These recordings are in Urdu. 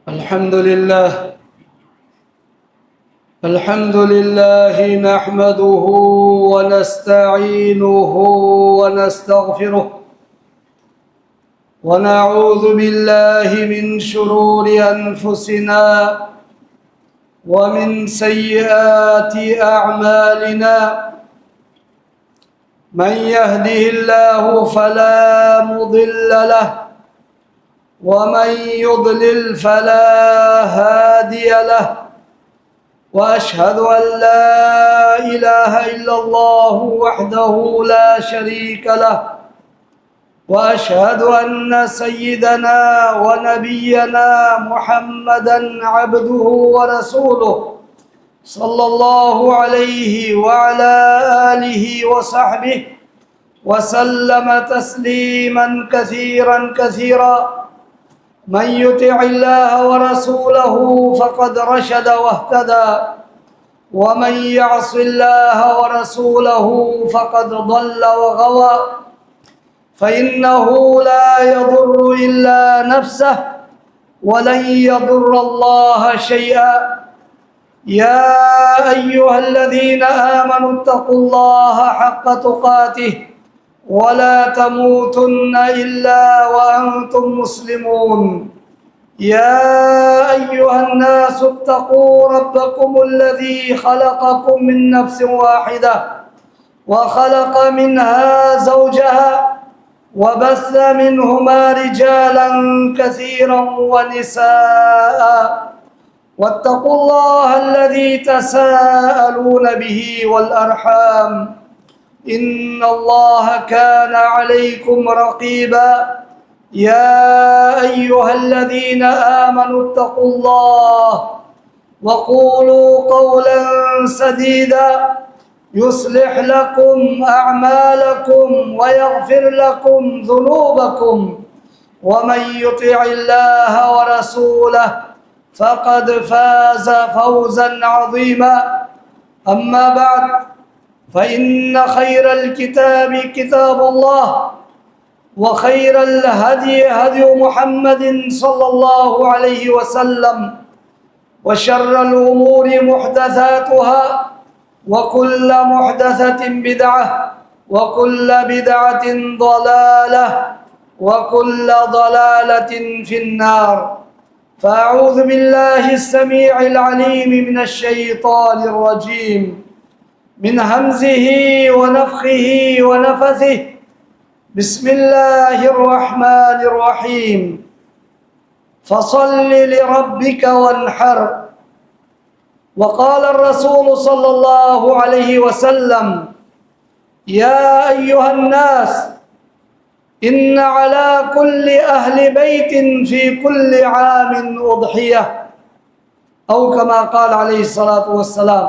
الحمد لله نحمده ونستعينه ونستغفره ونعوذ بالله من شرور أنفسنا ومن سيئات أعمالنا. من يهده الله فلا مضل له ومن يضلل فلا هادي له، وأشهد أن لا إله إلا الله وحده لا شريك له، وأشهد أن سيدنا ونبينا محمدًا عبده ورسوله صلى الله عليه وعلى آله وصحبه وسلم تسليمًا كثيرًا. من يطع الله ورسوله فقد رشد واهتدى، ومن يعص الله ورسوله فقد ضل وغوى. فإنه لا يضر إلا نفسه ولن يضر الله شيئا. يا أيها الذين آمنوا اتقوا الله حق تقاته ولا تموتن إلا وأنتم مسلمون. يا أيها الناس اتقوا ربكم الذي خلقكم من نفس واحدة وخلق منها زوجها وبث منهما رجالا كثيرا ونساء، واتقوا الله الذي تساءلون به والأرحام، إن الله كان عليكم رقيبا. يا أيها الذين آمنوا اتقوا الله وقولوا قولا سديدا يصلح لكم أعمالكم ويغفر لكم ذنوبكم، ومن يطع الله ورسوله فقد فاز فوزا عظيما. أما بعد، فإن خير الكتاب كتاب الله، وخير الهدي هدي محمد صلى الله عليه وسلم، وشر الأمور محدثاتها، وكل محدثة بدعة، وكل بدعة ضلالة، وكل ضلالة في النار. فأعوذ بالله السميع العليم من الشيطان الرجيم من همزه ونفخه ونفثه. بسم الله الرحمن الرحيم. فصل لربك وانحر. وقال الرسول صلى الله عليه وسلم: يا أيها الناس، إن على كل أهل بيت في كل عام أضحية، أو كما قال عليه الصلاة والسلام.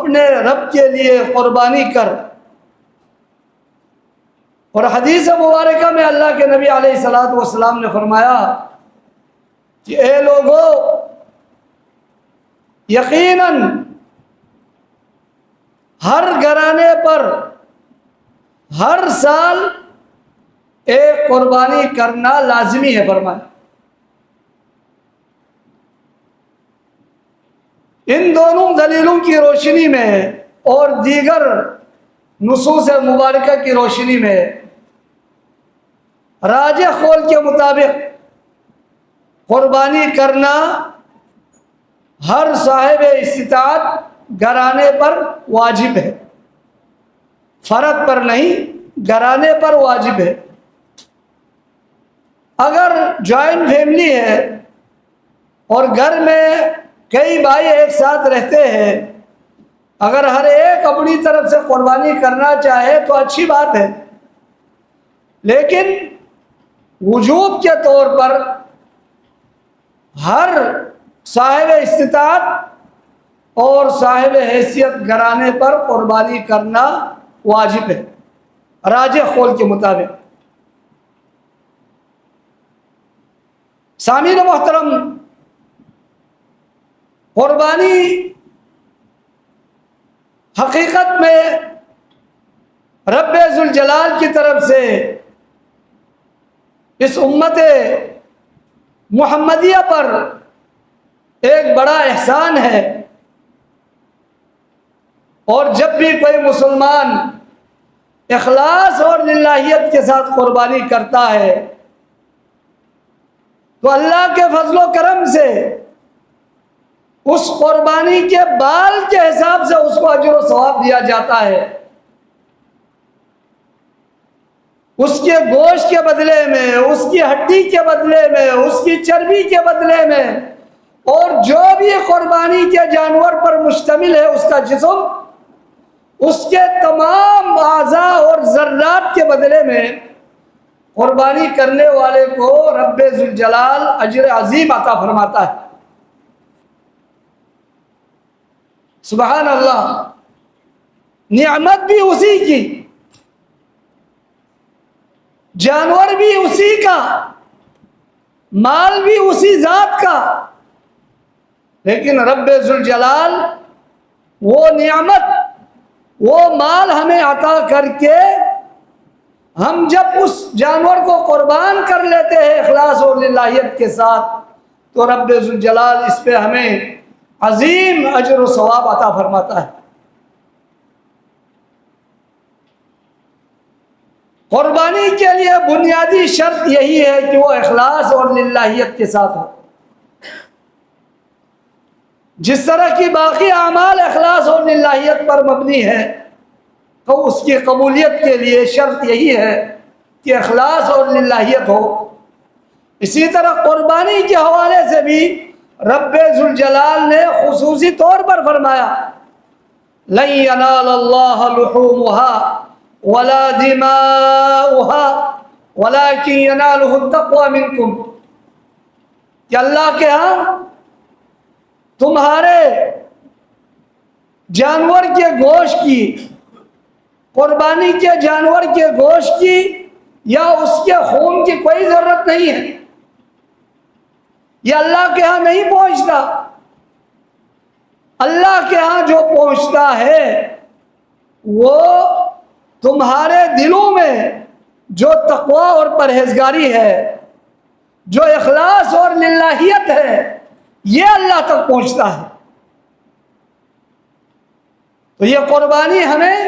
اپنے رب کے لیے قربانی کر۔ اور حدیث مبارکہ میں اللہ کے نبی علیہ الصلوۃ والسلام نے فرمایا کہ اے لوگو، یقیناً ہر گھرانے پر ہر سال ایک قربانی کرنا لازمی ہے فرمایا۔ ان دونوں دلیلوں کی روشنی میں اور دیگر نصوص مبارکہ کی روشنی میں راجح قول کے مطابق قربانی کرنا ہر صاحب استطاعت گھرانے پر واجب ہے، فرد پر نہیں، گھرانے پر واجب ہے۔ اگر جوائنٹ فیملی ہے اور گھر میں کئی بھائی ایک ساتھ رہتے ہیں، اگر ہر ایک اپنی طرف سے قربانی کرنا چاہے تو اچھی بات ہے، لیکن وجوب کے طور پر ہر صاحب استطاعت اور صاحب حیثیت گھرانے پر قربانی کرنا واجب ہے راجح قول کے مطابق۔ سامعین محترم، قربانی حقیقت میں رب ذوالجلال کی طرف سے اس امت محمدیہ پر ایک بڑا احسان ہے، اور جب بھی کوئی مسلمان اخلاص اور للہیت کے ساتھ قربانی کرتا ہے تو اللہ کے فضل و کرم سے اس قربانی کے بال کے حساب سے اس کو اجر و ثواب دیا جاتا ہے، اس کے گوشت کے بدلے میں، اس کی ہڈی کے بدلے میں، اس کی چربی کے بدلے میں، اور جو بھی قربانی کے جانور پر مشتمل ہے اس کا جسم، اس کے تمام اعضاء اور ذرات کے بدلے میں قربانی کرنے والے کو رب ذوالجلال اجر عظیم عطا فرماتا ہے۔ سبحان اللہ، نعمت بھی اسی کی، جانور بھی اسی کا، مال بھی اسی ذات کا، لیکن رب ذوالجلال وہ نعمت، وہ مال ہمیں عطا کر کے ہم جب اس جانور کو قربان کر لیتے ہیں اخلاص اور للہیت کے ساتھ تو رب ذوالجلال اس پہ ہمیں عظیم اجر و ثواب عطا فرماتا ہے۔ قربانی کے لیے بنیادی شرط یہی ہے کہ وہ اخلاص اور للہیت کے ساتھ ہو۔ جس طرح کی باقی اعمال اخلاص اور للہیت پر مبنی ہے تو اس کی قبولیت کے لیے شرط یہی ہے کہ اخلاص اور للہیت ہو۔ اسی طرح قربانی کے حوالے سے بھی رب ذوالجلال نے خصوصی طور پر فرمایا لَن يَنَالَ اللَّهَ لُحُومُهَا وَلَا دِمَاؤُهَا وَلَكِنْ يَنَالُهُ التَّقْوَى مِنْكُمْ، کہ اللہ کے ہاں تمہارے جانور کے گوشت کی، قربانی کے جانور کے گوشت کی یا اس کے خون کی کوئی ضرورت نہیں ہے، یہ اللہ کے ہاں نہیں پہنچتا۔ اللہ کے ہاں جو پہنچتا ہے وہ تمہارے دلوں میں جو تقوی اور پرہیزگاری ہے، جو اخلاص اور للہیت ہے، یہ اللہ تک پہنچتا ہے۔ تو یہ قربانی ہمیں،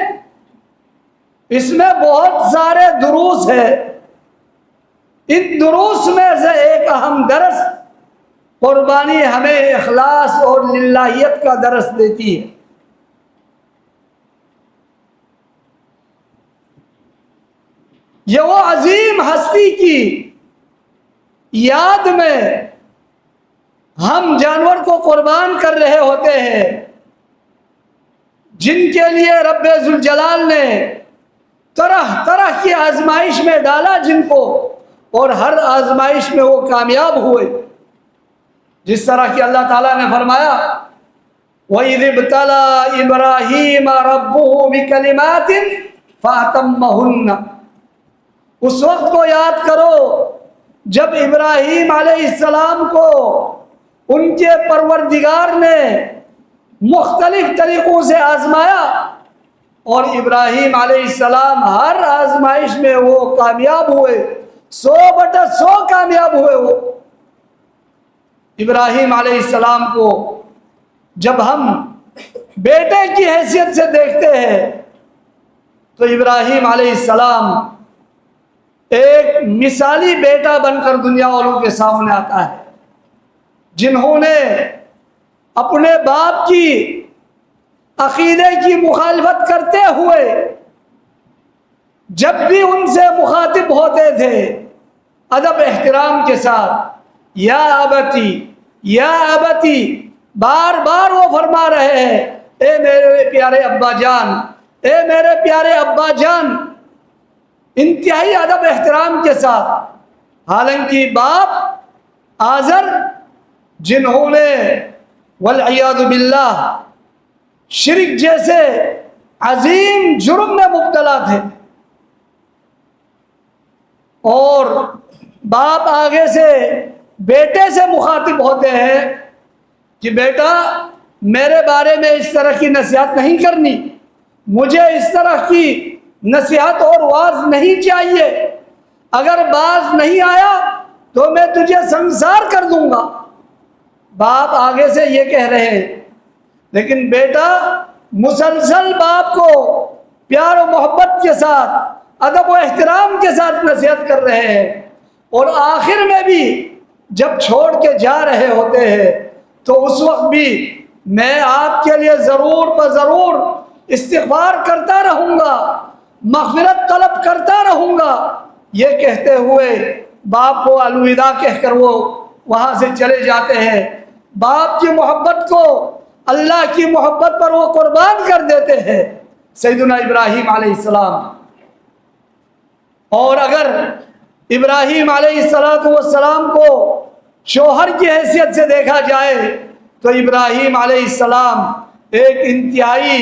اس میں بہت سارے دروس ہیں، ان دروس میں سے ایک اہم درس قربانی ہمیں اخلاص اور للہیت کا درس دیتی ہے۔ یہ وہ عظیم ہستی کی یاد میں ہم جانور کو قربان کر رہے ہوتے ہیں، جن کے لیے رب ذوالجلال نے طرح طرح کی آزمائش میں ڈالا جن کو، اور ہر آزمائش میں وہ کامیاب ہوئے۔ جس طرح کہ اللہ تعالیٰ نے فرمایا وَإِذِ ابْتَلَىٰ إِبْرَاهِيمَ رَبُّهُ بِكَلِمَاتٍ فَأَتَمَّهُنَّ۔ اس وقت کو یاد کرو جب ابراہیم علیہ السلام کو ان کے پروردگار نے مختلف طریقوں سے آزمایا، اور ابراہیم علیہ السلام ہر آزمائش میں وہ کامیاب ہوئے، 100/100 کامیاب ہوئے۔ وہ ابراہیم علیہ السلام کو جب ہم بیٹے کی حیثیت سے دیکھتے ہیں تو ابراہیم علیہ السلام ایک مثالی بیٹا بن کر دنیا والوں کے سامنے آتا ہے، جنہوں نے اپنے باپ کی عقیدے کی مخالفت کرتے ہوئے جب بھی ان سے مخاطب ہوتے تھے ادب احترام کے ساتھ یا ابتی یا ابتی، بار بار وہ فرما رہے ہیں اے میرے پیارے ابا جان، اے میرے پیارے ابا جان، انتہائی ادب احترام کے ساتھ۔ حالانکہ باپ آزر جنہوں نے والعیاذ باللہ شرک جیسے عظیم جرم میں مبتلا تھے، اور باپ آگے سے بیٹے سے مخاطب ہوتے ہیں کہ بیٹا میرے بارے میں اس طرح کی نصیحت نہیں کرنی، مجھے اس طرح کی نصیحت اور واعظ نہیں چاہیے، اگر باز نہیں آیا تو میں تجھے سنسار کر دوں گا۔ باپ آگے سے یہ کہہ رہے ہیں، لیکن بیٹا مسلسل باپ کو پیار و محبت کے ساتھ ادب و احترام کے ساتھ نصیحت کر رہے ہیں، اور آخر میں بھی جب چھوڑ کے جا رہے ہوتے ہیں تو اس وقت بھی میں آپ کے لیے ضرور بضرور استغفار کرتا رہوں گا، مغفرت طلب کرتا رہوں گا، یہ کہتے ہوئے باپ کو الوداع کہہ کر وہ وہاں سے چلے جاتے ہیں۔ باپ کی محبت کو اللہ کی محبت پر وہ قربان کر دیتے ہیں سیدنا ابراہیم علیہ السلام۔ اور اگر ابراہیم علیہ السلام کو شوہر کی حیثیت سے دیکھا جائے تو ابراہیم علیہ السلام ایک انتہائی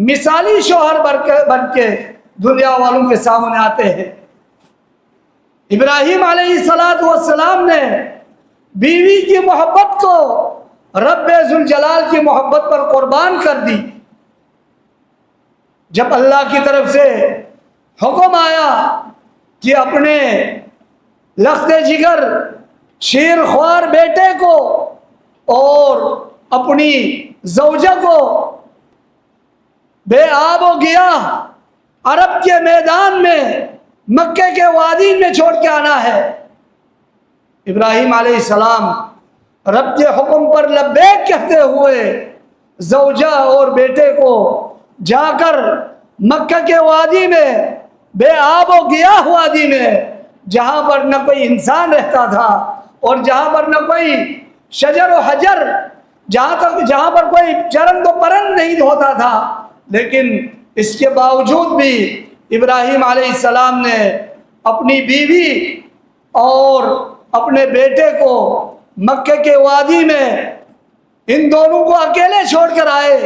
مثالی شوہر بن کے دنیا والوں کے سامنے آتے ہیں۔ ابراہیم علیہ السلام نے بیوی کی محبت کو رب ذوالجلال کی محبت پر قربان کر دی۔ جب اللہ کی طرف سے حکم آیا کہ اپنے لخت جگر شیر خوار بیٹے کو اور اپنی زوجہ کو بے آب و گیاہ عرب کے میدان میں مکے کے وادی میں چھوڑ کے آنا ہے، ابراہیم علیہ السلام رب کے حکم پر لبیک کہتے ہوئے زوجہ اور بیٹے کو جا کر مکہ کے وادی میں، بے آب و گیاہ وادی میں، جہاں پر نہ کوئی انسان رہتا تھا اور جہاں پر نہ کوئی شجر و حجر، جہاں پر کوئی چرند و پرند نہیں ہوتا تھا، لیکن اس کے باوجود بھی ابراہیم علیہ السلام نے اپنی بیوی اور اپنے بیٹے کو مکے کے وادی میں ان دونوں کو اکیلے چھوڑ کر آئے،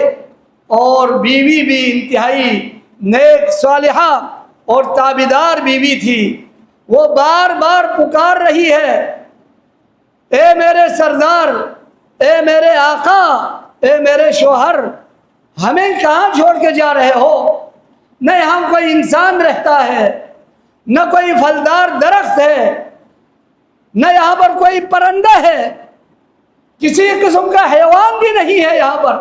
اور بیوی بھی انتہائی نیک صالحہ اور تابعدار بیوی تھی۔ وہ بار بار پکار رہی ہے اے میرے سردار، اے میرے آقا، اے میرے شوہر، ہمیں کہاں چھوڑ کے جا رہے ہو؟ نہ یہاں کوئی انسان رہتا ہے، نہ کوئی پھلدار درخت ہے، نہ یہاں پر کوئی پرندہ ہے، کسی قسم کا حیوان بھی نہیں ہے یہاں پر،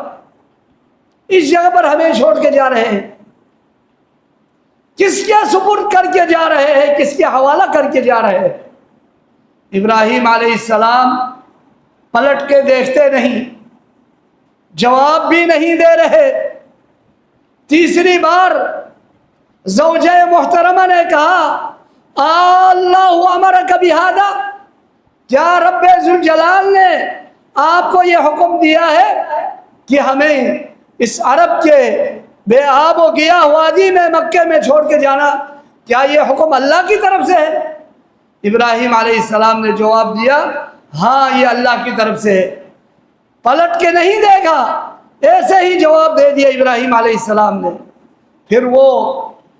اس جگہ پر ہمیں چھوڑ کے جا رہے ہیں، کس کے سپرد کر کے جا رہے ہیں، کس کے حوالہ کر کے جا رہے ہیں؟ ابراہیم علیہ السلام پلٹ کے دیکھتے نہیں، جواب بھی نہیں دے رہے۔ تیسری بار زوجہ محترمہ نے کہا اللہ امرک بہذا، کیا رب ذوالجلال نے آپ کو یہ حکم دیا ہے کہ ہمیں اس عرب کے بے آب و گیاہ وادی میں مکے میں چھوڑ کے جانا؟ کیا یہ حکم اللہ کی طرف سے ہے؟ ابراہیم علیہ السلام نے جواب دیا ہاں یہ اللہ کی طرف سے ہے۔ پلٹ کے نہیں دیکھا، ایسے ہی جواب دے دیا ابراہیم علیہ السلام نے۔ پھر وہ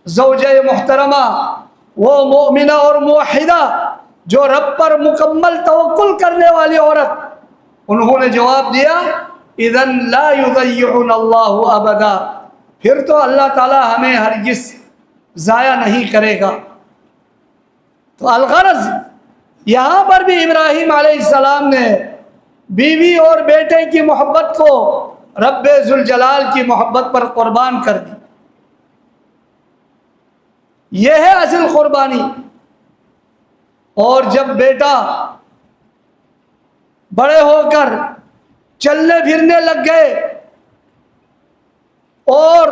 زوجہ محترمہ، وہ مومنہ اور موحدہ، جو رب پر مکمل توکل کرنے والی عورت، انہوں نے جواب دیا اذن لا یضیعنا اللہ ابدا، پھر تو اللہ تعالیٰ ہمیں ہرگز ضائع نہیں کرے گا۔ تو الغرض یہاں پر بھی ابراہیم علیہ السلام نے بیوی اور بیٹے کی محبت کو رب ذوالجلال کی محبت پر قربان کر دی۔ یہ ہے اصل قربانی۔ اور جب بیٹا بڑے ہو کر چلنے پھرنے لگ گئے، اور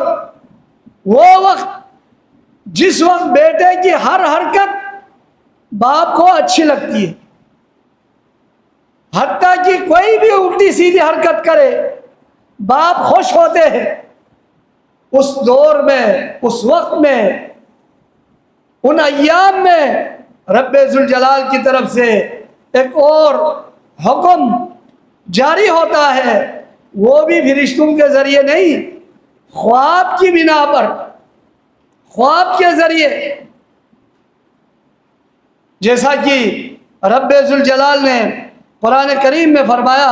وہ وقت جس وقت بیٹے کی ہر حرکت باپ کو اچھی لگتی ہے، حتیٰ کہ کوئی بھی الٹی سیدھی حرکت کرے باپ خوش ہوتے ہیں، اس دور میں، اس وقت میں، ان ایام میں رب ذوالجلال کی طرف سے ایک اور حکم جاری ہوتا ہے، وہ بھی فرشتوں کے ذریعے نہیں، خواب کی بنا پر، خواب کے ذریعے، جیسا کہ رب ذوالجلال نے قرآن کریم میں فرمایا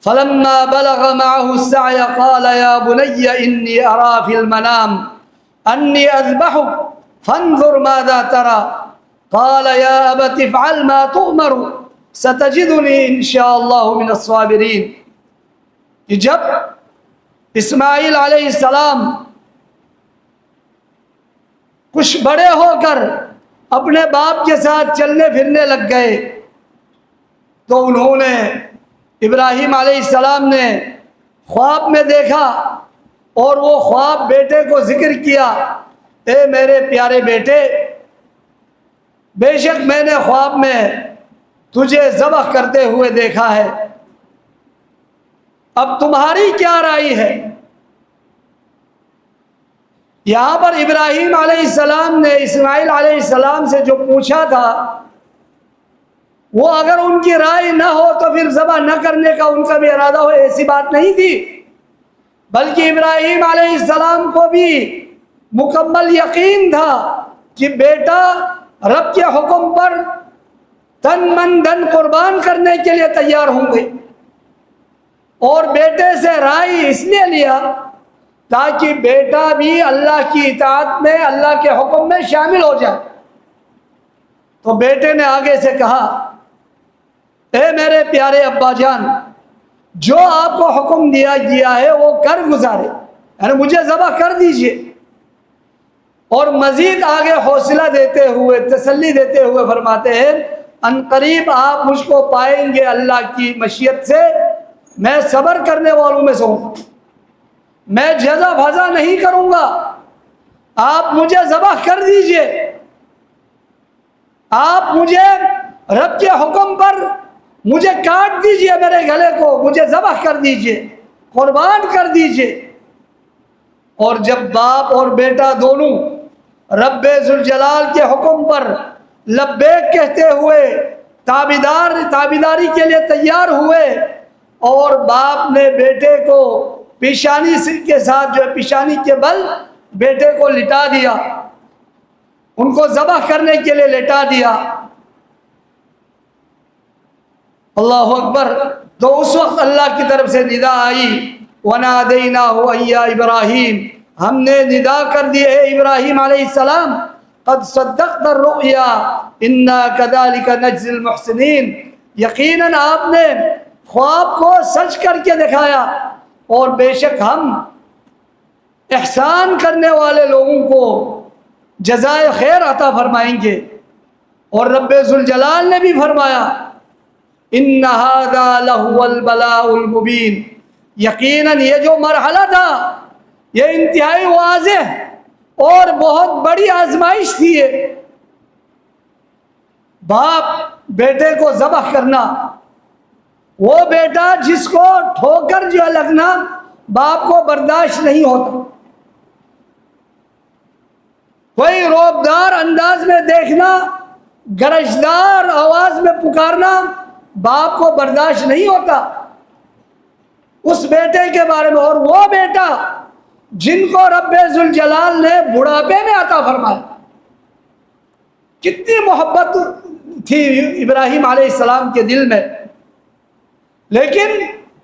فَلَمَّا بَلَغَ مَعَهُ السَّعْيَ قَالَ يَا بُنَيَّ إِنِّي أَرَىٰ فِي الْمَنَامِ أَنِّي أَذْبَحُكَ فَانظُرْ مَاذَا تَرَىٰ قَالَ يَا أَبَتِ افْعَلْ مَا تُؤْمَرُ سَتَجِدُنِي إِن شَاءَ اللَّهُ مِنَ الصَّابِرِينَ۔ کہ جب اسماعیل علیہ السلام کچھ بڑے ہو کر اپنے باپ کے ساتھ چلنے پھرنے لگ گئے، تو انہوں نے، ابراہیم علیہ السلام نے خواب میں دیکھا، اور وہ خواب بیٹے کو ذکر کیا، اے میرے پیارے بیٹے، بے شک میں نے خواب میں تجھے ذبح کرتے ہوئے دیکھا ہے، اب تمہاری کیا رائے ہے؟ یہاں پر ابراہیم علیہ السلام نے اسماعیل علیہ السلام سے جو پوچھا تھا، وہ اگر ان کی رائے نہ ہو تو پھر ذبح نہ کرنے کا ان کا بھی ارادہ ہو، ایسی بات نہیں تھی، بلکہ ابراہیم علیہ السلام کو بھی مکمل یقین تھا کہ بیٹا رب کے حکم پر تن من دھن قربان کرنے کے لیے تیار ہوں گے، اور بیٹے سے رائے اس لیے لیا تاکہ بیٹا بھی اللہ کی اطاعت میں، اللہ کے حکم میں شامل ہو جائے۔ تو بیٹے نے آگے سے کہا اے میرے پیارے ابا جان، جو آپ کو حکم دیا گیا ہے وہ کر گزارے، یعنی مجھے ذبح کر دیجئے۔ اور مزید آگے حوصلہ دیتے ہوئے، تسلی دیتے ہوئے فرماتے ہیں ان قریب آپ مجھ کو پائیں گے اللہ کی مشیت سے، میں صبر کرنے والوں میں سے ہوں، میں جزا بھزا نہیں کروں گا، آپ مجھے ذبح کر دیجئے، آپ مجھے رب کے حکم پر مجھے کاٹ دیجئے، میرے گلے کو مجھے ذبح کر دیجئے، قربان کر دیجئے۔ اور جب باپ اور بیٹا دونوں رب ذوالجلال کے حکم پر لبیک کہتے ہوئے تابعداری کے لیے تیار ہوئے، اور باپ نے بیٹے کو پیشانی کے ساتھ، جو پیشانی کے بل بیٹے کو لٹا دیا، ان کو ذبح کرنے کے لیے لٹا دیا، اللہ اکبر، تو اس وقت اللہ کی طرف سے ندا آئی وَنَادَيْنَاهُ أَن يَا إِبْرَاهِيمُ، ہم نے ندا کر دی ہے ابراہیم علیہ السلام، قد صدقت الرؤیا انا كذلك نجزي المحسنین، یقیناً آپ نے خواب کو سچ کر کے دکھایا، اور بے شک ہم احسان کرنے والے لوگوں کو جزائے خیر عطا فرمائیں گے۔ اور رب ذوالجلال نے بھی فرمایا ان هذا لهو البلاء المبین، یقیناً یہ جو مرحلہ تھا یہ انتہائی واضح اور بہت بڑی آزمائش تھی۔ باپ بیٹے کو ذبح کرنا، وہ بیٹا جس کو ٹھوکر جو لگنا باپ کو برداشت نہیں ہوتا، کوئی روبدار انداز میں دیکھنا، گرجدار آواز میں پکارنا باپ کو برداشت نہیں ہوتا، اس بیٹے کے بارے میں، اور وہ بیٹا جن کو رب ذوالجلال نے بڑھاپے میں عطا فرمایا. کتنی محبت تھی ابراہیم علیہ السلام کے دل میں، لیکن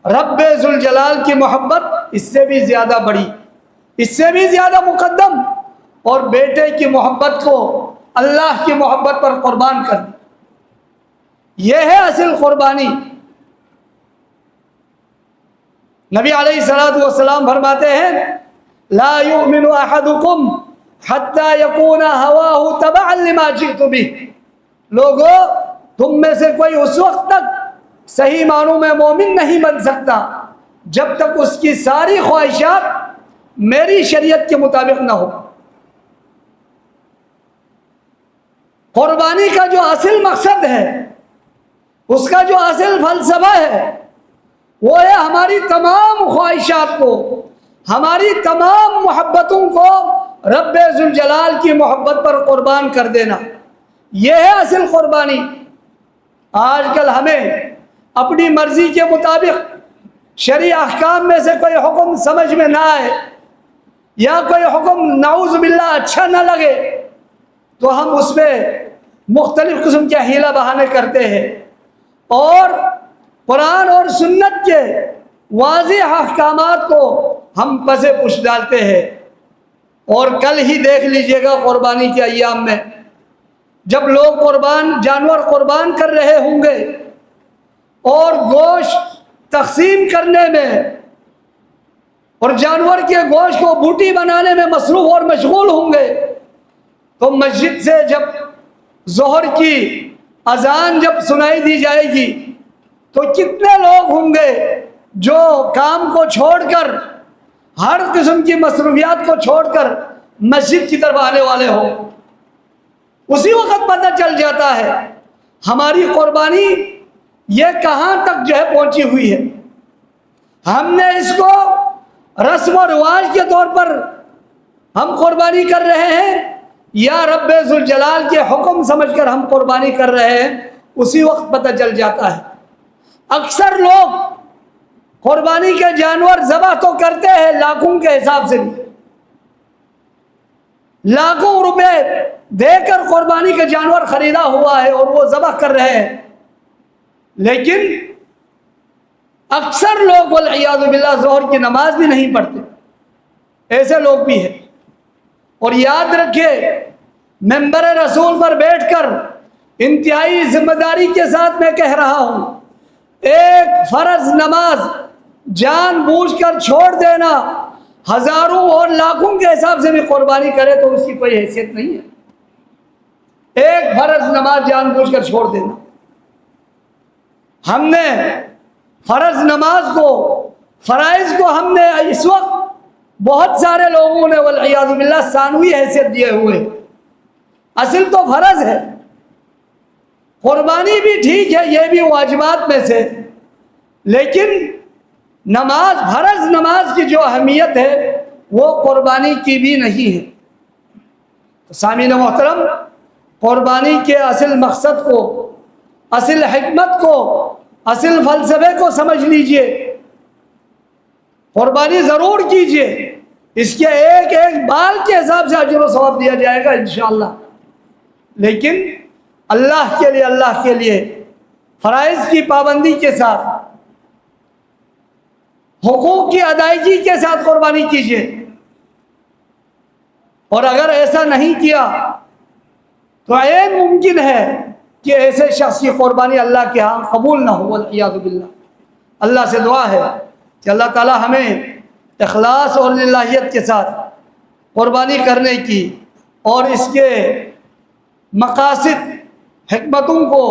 رب ذوالجلال کی محبت اس سے بھی زیادہ بڑی، اس سے بھی زیادہ مقدم، اور بیٹے کی محبت کو اللہ کی محبت پر قربان کر دی. یہ ہے اصل قربانی. نبی علیہ الصلوۃ والسلام فرماتے ہیں لا یؤمن احدکم حتی یکون ہواہ تبعا لما جئت بہ. لوگو، تم میں سے کوئی اس وقت تک صحیح معنوں میں مومن نہیں بن سکتا جب تک اس کی ساری خواہشات میری شریعت کے مطابق نہ ہو. قربانی کا جو اصل مقصد ہے، اس کا جو اصل فلسفہ ہے، وہ ہے ہماری تمام خواہشات کو، ہماری تمام محبتوں کو رب ذوالجلال کی محبت پر قربان کر دینا. یہ ہے اصل قربانی. آج کل ہمیں اپنی مرضی کے مطابق شرعی احکام میں سے کوئی حکم سمجھ میں نہ آئے، یا کوئی حکم نعوذ باللہ اچھا نہ لگے، تو ہم اس میں مختلف قسم کے حیلہ بہانے کرتے ہیں، اور قرآن اور سنت کے واضح احکامات کو ہم پسے پش ڈالتے ہیں. اور کل ہی دیکھ لیجئے گا قربانی کے ایام میں جب لوگ جانور قربان کر رہے ہوں گے اور گوشت تقسیم کرنے میں اور جانور کے گوشت کو بوٹی بنانے میں مصروف اور مشغول ہوں گے، تو مسجد سے جب ظہر کی اذان جب سنائی دی جائے گی تو کتنے لوگ ہوں گے جو کام کو چھوڑ کر، ہر قسم کی مصروفیات کو چھوڑ کر مسجد کی طرف آنے والے ہوں. اسی وقت پتہ چل جاتا ہے ہماری قربانی یہ کہاں تک جو ہے پہنچی ہوئی ہے. ہم نے اس کو رسم و رواج کے طور پر ہم قربانی کر رہے ہیں، یا رب ذوالجلال کے حکم سمجھ کر ہم قربانی کر رہے ہیں، اسی وقت پتہ چل جاتا ہے. اکثر لوگ قربانی کے جانور ذبح تو کرتے ہیں لاکھوں کے حساب سے بھی، لاکھوں روپے دے کر قربانی کے جانور خریدا ہوا ہے اور وہ ذبح کر رہے ہیں، لیکن اکثر لوگ والعیاذ باللہ ظہر کی نماز بھی نہیں پڑھتے. ایسے لوگ بھی ہیں. اور یاد رکھیے، منبر رسول پر بیٹھ کر انتہائی ذمہ داری کے ساتھ میں کہہ رہا ہوں، ایک فرض نماز جان بوجھ کر چھوڑ دینا ہزاروں اور لاکھوں کے حساب سے بھی قربانی کرے تو اس کی کوئی حیثیت نہیں ہے. ایک فرض نماز جان بوجھ کر چھوڑ دینا. ہم نے فرض نماز کو، فرائض کو ہم نے اس وقت بہت سارے لوگوں نے والعیاذ باللہ ثانوی حیثیت دیے ہوئے. اصل تو فرض ہے. قربانی بھی ٹھیک ہے، یہ بھی واجبات میں سے، لیکن نماز، فرض نماز کی جو اہمیت ہے وہ قربانی کی بھی نہیں ہے. سامعین محترم، قربانی کے اصل مقصد کو، اصل حکمت کو، اصل فلسفے کو سمجھ لیجئے. قربانی ضرور کیجئے، اس کے ایک ایک بال کے حساب سے اجر و ثواب دیا جائے گا انشاءاللہ، لیکن اللہ کے لیے فرائض کی پابندی کے ساتھ، حقوق کی ادائیگی کے ساتھ قربانی کیجئے. اور اگر ایسا نہیں کیا تو عین ممکن ہے کہ ایسے شخص کی قربانی اللہ کے ہاں قبول نہ ہو والعیاذ باللہ. اللہ سے دعا ہے کہ اللہ تعالی ہمیں اخلاص اور للہیت کے ساتھ قربانی کرنے کی اور اس کے مقاصد، حکمتوں کو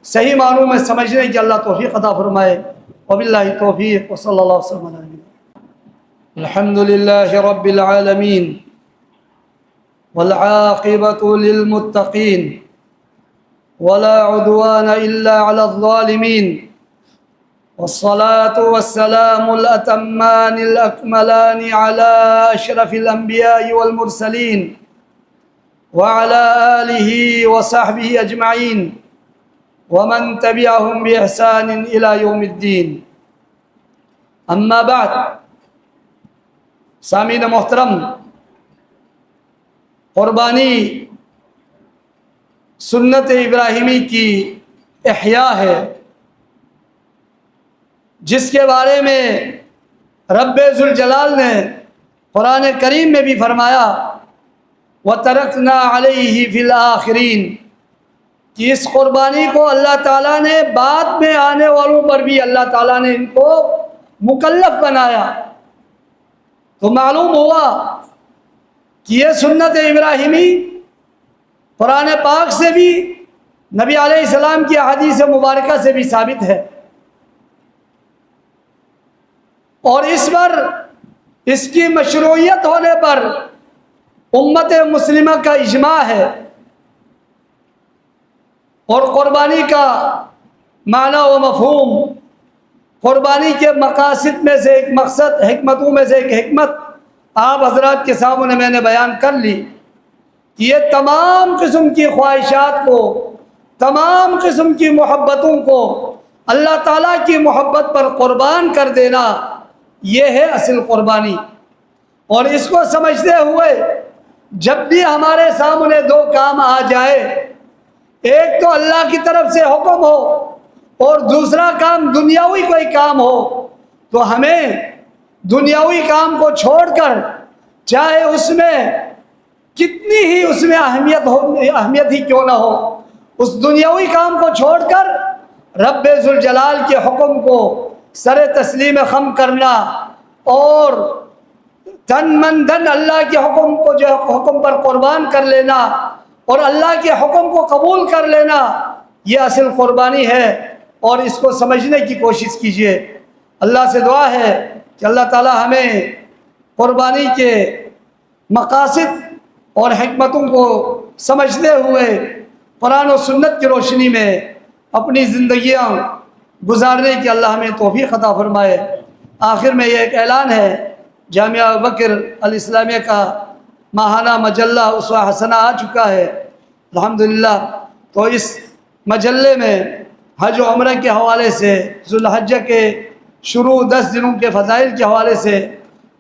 صحیح معنوں میں سمجھنے کی اللہ توفیق عطا فرمائے. وباللہ توفیق وصلی اللہ وسلم علی نبینا. الحمد للہ رب العالمین والعاقبۃ للمتقین ولا عدوان الا علی الظالمین والصلاة والسلام الأتمان الأكملان على أشرف الأنبياء والمرسلين وعلى آله وصحبه أجمعين ومن تبعهم بإحسان إلى يوم الدين. اما بعد، سامعین محترم، قربانی سنت ابراہیمی کی احیاء ہے، جس کے بارے میں رب ذوالجلال نے قرآن کریم میں بھی فرمایا وَتَرَكْنَا عَلَيْهِ فِي الْآخِرِينَ، کہ اس قربانی کو اللہ تعالیٰ نے بعد میں آنے والوں پر بھی اللہ تعالیٰ نے ان کو مکلف بنایا۔ تو معلوم ہوا کہ یہ سنت ابراہیمی قرآن پاک سے بھی، نبی علیہ السلام کی احادیث مبارکہ سے بھی ثابت ہے، اور اس پر، اس کی مشروعیت ہونے پر امت مسلمہ کا اجماع ہے۔ اور قربانی کا معنی و مفہوم، قربانی کے مقاصد میں سے ایک مقصد، حکمتوں میں سے ایک حکمت آپ حضرات کے سامنے میں نے بیان کر لی کہ یہ تمام قسم کی خواہشات کو، تمام قسم کی محبتوں کو اللہ تعالیٰ کی محبت پر قربان کر دینا، یہ ہے اصل قربانی۔ اور اس کو سمجھتے ہوئے جب بھی ہمارے سامنے دو کام آ جائے، ایک تو اللہ کی طرف سے حکم ہو اور دوسرا کام دنیاوی کوئی کام ہو، تو ہمیں دنیاوی کام کو چھوڑ کر، چاہے اس میں کتنی ہی اس میں اہمیت ہی کیوں نہ ہو، اس دنیاوی کام کو چھوڑ کر رب ذوالجلال کے حکم کو سر تسلیم خم کرنا اور تن من دھن اللہ کے حکم کو، جو حکم پر قربان کر لینا اور اللہ کے حکم کو قبول کر لینا، یہ اصل قربانی ہے۔ اور اس کو سمجھنے کی کوشش کیجئے۔ اللہ سے دعا ہے کہ اللہ تعالی ہمیں قربانی کے مقاصد اور حکمتوں کو سمجھتے ہوئے قرآن و سنت کی روشنی میں اپنی زندگیاں گزارنے کی اللہ ہمیں توفیق عطا فرمائے۔ آخر میں یہ ایک اعلان ہے، جامعہ ابوبکر الاسلامیہ کا ماہانہ مجلہ اسوہ حسنہ آ چکا ہے الحمدللہ۔ تو اس مجلے میں حج و عمرہ کے حوالے سے، ذوالحجہ کے شروع 10 دنوں کے فضائل کے حوالے سے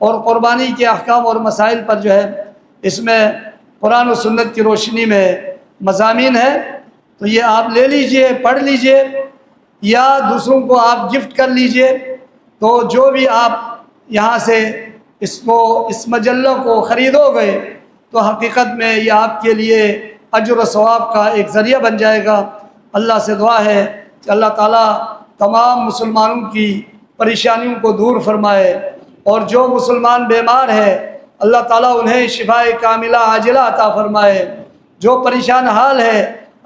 اور قربانی کے احکام اور مسائل پر جو ہے اس میں قرآن و سنت کی روشنی میں مضامین ہے۔ تو یہ آپ لے لیجئے، پڑھ لیجئے، یا دوسروں کو آپ گفٹ کر لیجئے۔ تو جو بھی آپ یہاں سے اس مجلہ کو خریدو گے تو حقیقت میں یہ آپ کے لیے اجر و ثواب کا ایک ذریعہ بن جائے گا۔ اللہ سے دعا ہے کہ اللہ تعالیٰ تمام مسلمانوں کی پریشانیوں کو دور فرمائے، اور جو مسلمان بیمار ہے اللہ تعالیٰ انہیں شفاء کاملہ عاجلہ عطا فرمائے، جو پریشان حال ہے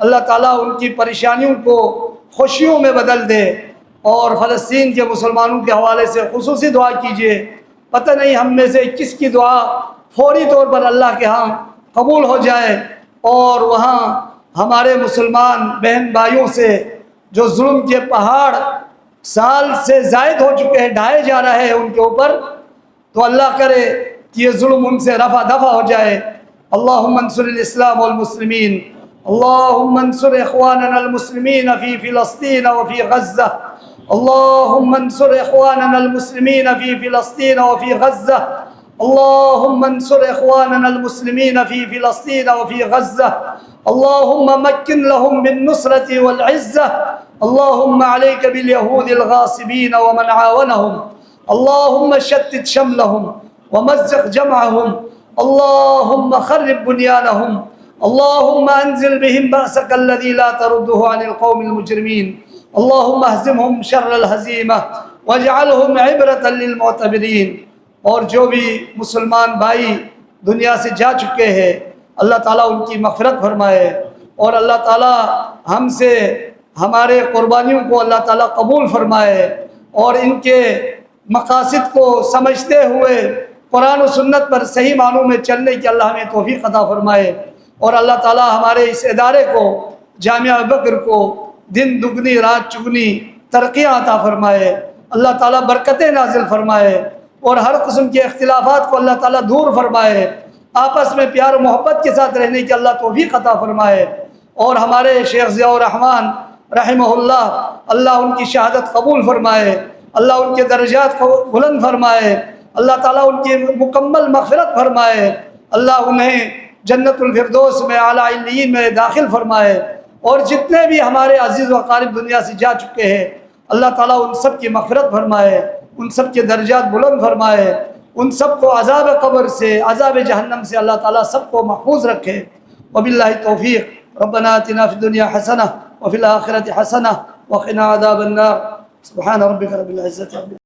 اللہ تعالیٰ ان کی پریشانیوں کو خوشیوں میں بدل دے۔ اور فلسطین کے مسلمانوں کے حوالے سے خصوصی دعا کیجیے، پتہ نہیں ہم میں سے کس کی دعا فوری طور پر اللہ کے ہاں قبول ہو جائے، اور وہاں ہمارے مسلمان بہن بھائیوں سے جو ظلم کے پہاڑ سال سے زائد ہو چکے ہیں، ڈھائے جا رہے ہیں ان کے اوپر، تو اللہ کرے کہ یہ ظلم ان سے رفع دفع ہو جائے۔ اللہم انصر الاسلام والمسلمین، اللہم انصر اخواننا المسلمین فی فلسطین وفی غزہ، اللہم انصر اخواننا المسلمین فی فلسطین وفی غزہ، اللہم انصر اخواننا المسلمین فی فلسطین وفی غزہ، اللہم مکن لهم بالنصرة والعزة، اللہم علیک بالیہود الغاصبین ومن عاونهم، اللہم شتت شملهم ومزق جمعهم، اللہم خرب بنیانهم، اللہم انزل بهم بأسك الذي لا ترده عن القوم المجرمين، اللہم اہزمهم شر الہزیمہ واجعلهم عبرة للمعتبرین۔ اور جو بھی مسلمان بھائی دنیا سے جا چکے ہیں اللہ تعالیٰ ان کی مغفرت فرمائے، اور اللہ تعالیٰ ہم سے ہمارے قربانیوں کو اللہ تعالیٰ قبول فرمائے، اور ان کے مقاصد کو سمجھتے ہوئے قرآن و سنت پر صحیح معنوں میں چلنے کی اللہ ہمیں توفیق عطا فرمائے، اور اللہ تعالیٰ ہمارے اس ادارے کو، جامعہ ابوبکر کو، دن دگنی رات چگنی ترقیاں عطا فرمائے، اللہ تعالیٰ برکتیں نازل فرمائے، اور ہر قسم کے اختلافات کو اللہ تعالیٰ دور فرمائے، آپس میں پیار و محبت کے ساتھ رہنے کی اللہ توفیق عطا فرمائے، اور ہمارے شیخ ضیاء الرحمن رحمہ اللہ، اللہ ان کی شہادت قبول فرمائے، اللہ ان کے درجات کو بلند فرمائے، اللہ تعالیٰ ان کی مکمل مغفرت فرمائے، اللہ انہیں جنت الفردوس میں اعلیٰ علیین میں داخل فرمائے، اور جتنے بھی ہمارے عزیز و اقارب دنیا سے جا چکے ہیں اللہ تعالیٰ ان سب کی مغفرت فرمائے، ان سب کے درجات بلند فرمائے، ان سب کو عذاب قبر سے، عذاب جہنم سے اللہ تعالیٰ سب کو محفوظ رکھے۔ وباللہ توفیق۔ ربنا آتنا فی الدنیا حسنہ وفی الآخرۃ حسنہ وقنا عذاب النار۔ سبحان ربک رب العزۃ